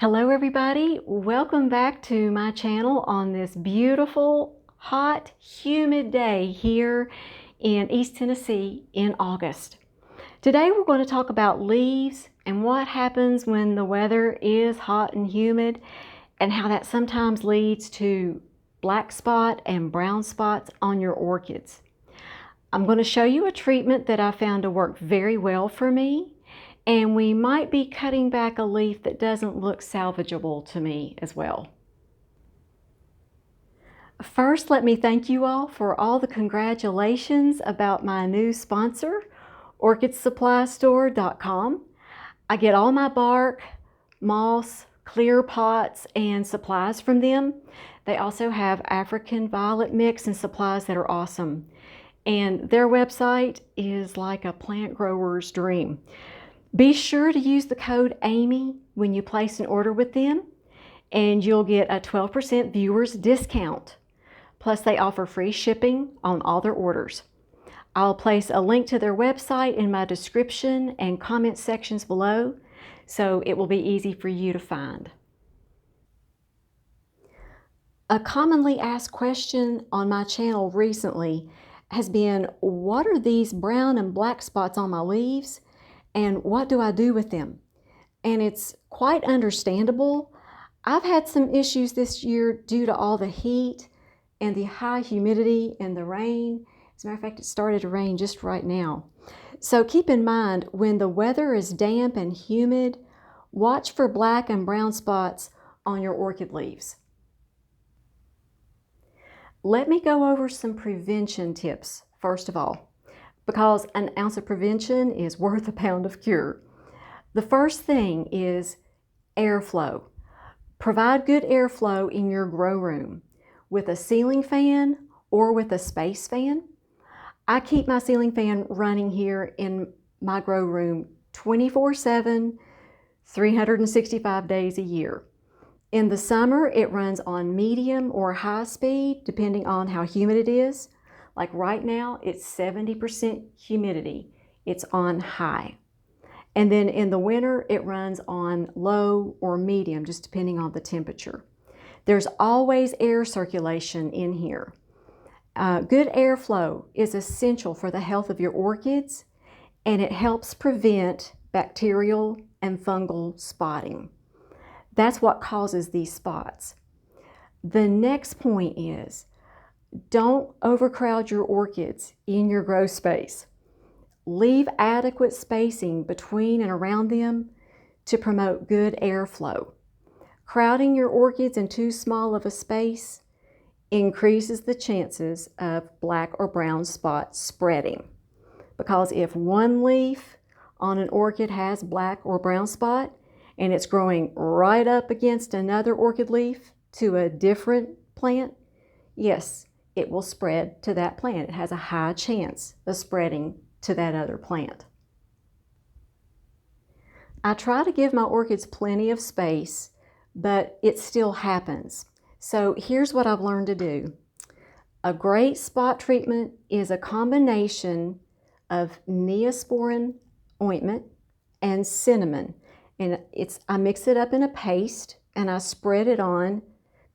Hello everybody, welcome back to my channel on this beautiful, hot, humid day here in East Tennessee in August. Today we're going to talk about leaves and what happens when the weather is hot and humid and how that sometimes leads to black spot and brown spots on your orchids. I'm going to show you a treatment that I found to work very well for me. And we might be cutting back a leaf that doesn't look salvageable to me as well. First, let me thank you all for all the congratulations about my new sponsor, orchidsupply.com. I get all my bark, moss, clear pots, and supplies from them. They also have African violet mix and supplies that are awesome. And their website is like a plant grower's dream. Be sure to use the code AMY when you place an order with them, and you'll get a 12% viewers discount. Plus, they offer free shipping on all their orders. I'll place a link to their website in my description and comment sections below, so it will be easy for you to find. A commonly asked question on my channel recently has been, what are these brown and black spots on my leaves? And what do I do with them? And it's quite understandable. I've had some issues this year due to all the heat and the high humidity and the rain. As a matter of fact, it started to rain just right now. So keep in mind, when the weather is damp and humid, watch for black and brown spots on your orchid leaves. Let me go over some prevention tips first of all, because an ounce of prevention is worth a pound of cure. The first thing is airflow. Provide good airflow in your grow room with a ceiling fan or with a space fan. I keep my ceiling fan running here in my grow room 24/7, 365 days a year. In the summer, it runs on medium or high speed, depending on how humid it is. Like right now, it's 70% humidity. It's on high. And then in the winter, it runs on low or medium, just depending on the temperature. There's always air circulation in here. Good airflow is essential for the health of your orchids, and it helps prevent bacterial and fungal spotting. That's what causes these spots. The next point is, don't overcrowd your orchids in your grow space. Leave adequate spacing between and around them to promote good airflow. Crowding your orchids in too small of a space increases the chances of black or brown spots spreading. Because if one leaf on an orchid has black or brown spot and it's growing right up against another orchid leaf to a different plant, yes, it will spread to that plant. It has a high chance of spreading to that other plant. I try to give my orchids plenty of space, but it still happens. So here's what I've learned to do. A great spot treatment is a combination of Neosporin ointment and cinnamon. And I mix it up in a paste and I spread it on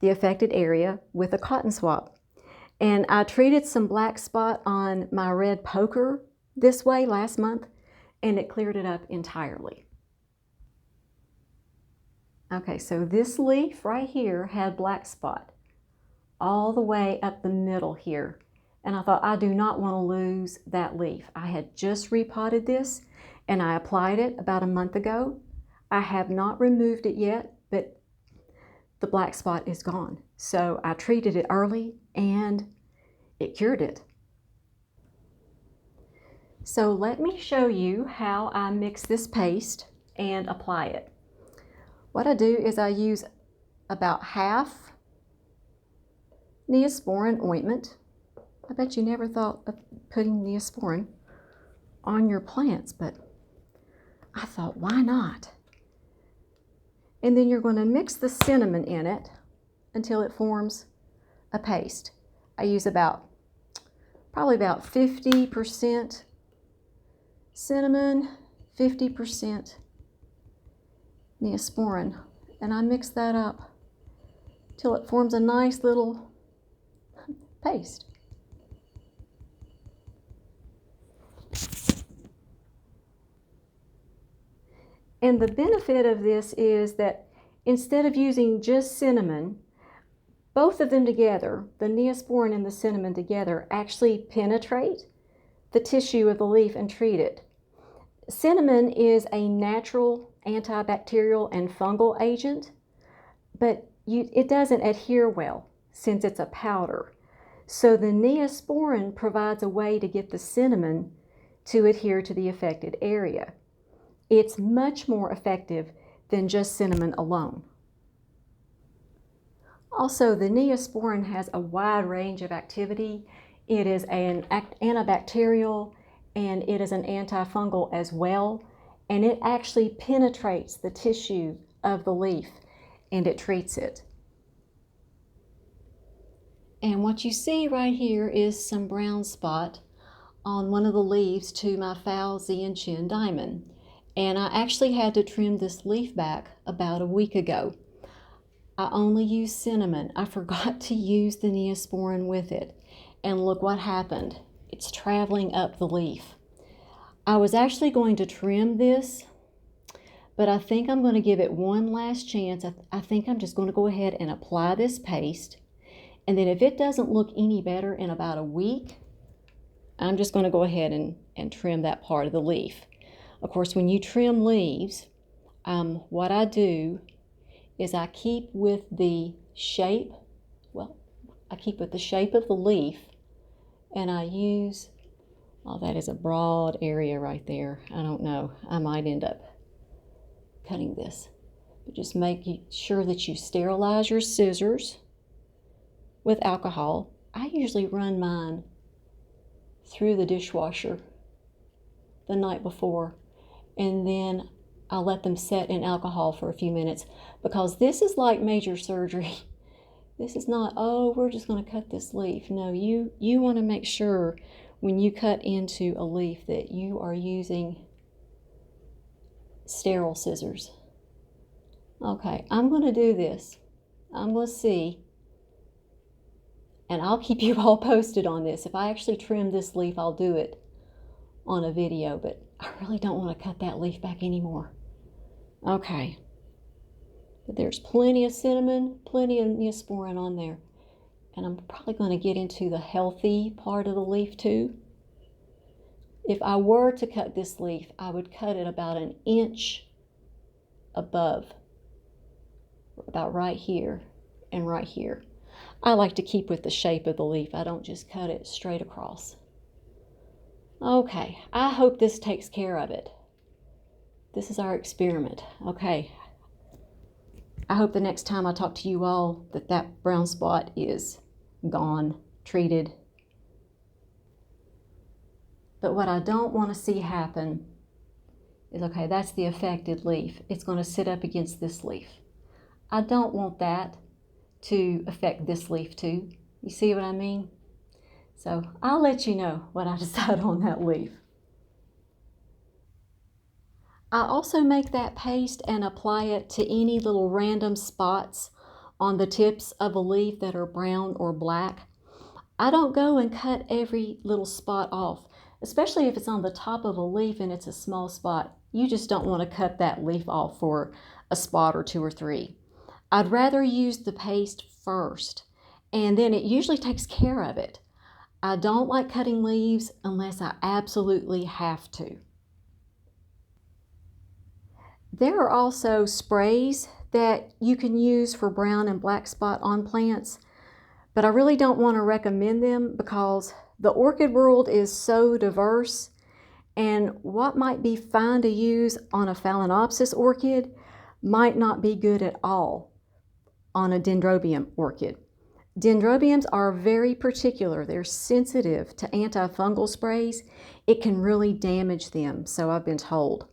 the affected area with a cotton swab. And I treated some black spot on my red poker this way last month, and it cleared it up entirely. Okay, so this leaf right here had black spot all the way up the middle here. And I thought, I do not want to lose that leaf. I had just repotted this and I applied it about a month ago. I have not removed it yet, but the black spot is gone. So I treated it early and it cured it. So let me show you how I mix this paste and apply it. What I do is I use about half Neosporin ointment. I bet you never thought of putting Neosporin on your plants, but I thought, why not? And then you're going to mix the cinnamon in it until it forms a paste. I use probably about 50% cinnamon, 50% Neosporin. and I mix that up till it forms a nice little paste. And the benefit of this is that instead of using just cinnamon, both of them together, the Neosporin and the cinnamon together, actually penetrate the tissue of the leaf and treat it. Cinnamon is a natural antibacterial and fungal agent, but it doesn't adhere well since it's a powder. So the Neosporin provides a way to get the cinnamon to adhere to the affected area. It's much more effective than just cinnamon alone. Also, the Neosporin has a wide range of activity. It is an antibacterial and it is an antifungal as well, and it actually penetrates the tissue of the leaf and it treats it. And what you see right here is some brown spot on one of the leaves to my Foul Xianqian diamond. And I actually had to trim this leaf back about a week ago. I only used cinnamon. I forgot to use the Neosporin with it. And look what happened. It's traveling up the leaf. I was actually going to trim this, but I think I'm going to give it one last chance. I think I'm just going to go ahead and apply this paste. And then if it doesn't look any better in about a week, I'm just going to go ahead and trim that part of the leaf. Of course, when you trim leaves, what I do is I keep with the shape, I keep with the shape of the leaf, and I use, that is a broad area right there. I don't know, I might end up cutting this. But just make sure that you sterilize your scissors with alcohol. I usually run mine through the dishwasher the night before, and then I'll let them set in alcohol for a few minutes, because this is like major surgery. This is not, oh, we're just going to cut this leaf. No, you want to make sure when you cut into a leaf that you are using sterile scissors. Okay, I'm going to do this. I'm going to see, and I'll keep you all posted on this. If I actually trim this leaf, I'll do it on a video, but I really don't want to cut that leaf back anymore. Okay, but there's plenty of cinnamon, plenty of Neosporin on there, and I'm probably going to get into the healthy part of the leaf too. If I were to cut this leaf, I would cut it about an inch above, about right here and right here. I like to keep with the shape of the leaf. I don't just cut it straight across. Okay, I hope this takes care of it. This is our experiment. Okay, I hope the next time I talk to you all that brown spot is gone, treated. But what I don't want to see happen is, okay, that's the affected leaf. It's going to sit up against this leaf. I don't want that to affect this leaf too. You see what I mean? So I'll let you know what I decide on that leaf. I also make that paste and apply it to any little random spots on the tips of a leaf that are brown or black. I don't go and cut every little spot off, especially if it's on the top of a leaf and it's a small spot. You just don't want to cut that leaf off for a spot or two or three. I'd rather use the paste first, and then it usually takes care of it. I don't like cutting leaves unless I absolutely have to. There are also sprays that you can use for brown and black spot on plants, but I really don't want to recommend them because the orchid world is so diverse, and what might be fine to use on a Phalaenopsis orchid might not be good at all on a Dendrobium orchid. Dendrobiums are very particular. They're sensitive to antifungal sprays. It can really damage them, so I've been told.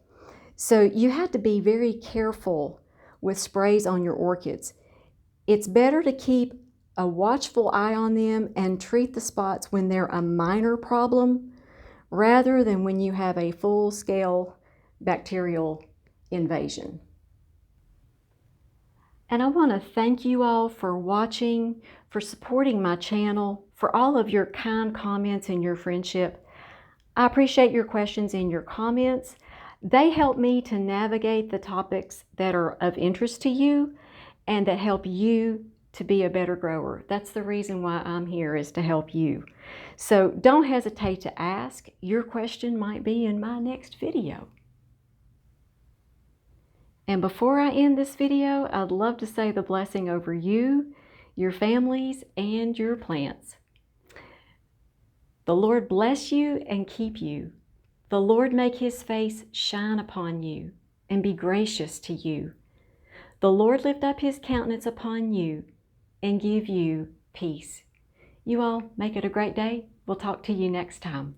So you have to be very careful with sprays on your orchids. It's better to keep a watchful eye on them and treat the spots when they're a minor problem rather than when you have a full-scale bacterial invasion. And I want to thank you all for watching, for supporting my channel, for all of your kind comments and your friendship. I appreciate your questions and your comments. They help me to navigate the topics that are of interest to you and that help you to be a better grower. That's the reason why I'm here, is to help you. So don't hesitate to ask. Your question might be in my next video. And before I end this video, I'd love to say the blessing over you, your families, and your plants. The Lord bless you and keep you. The Lord make his face shine upon you and be gracious to you. The Lord lift up his countenance upon you and give you peace. You all make it a great day. We'll talk to you next time.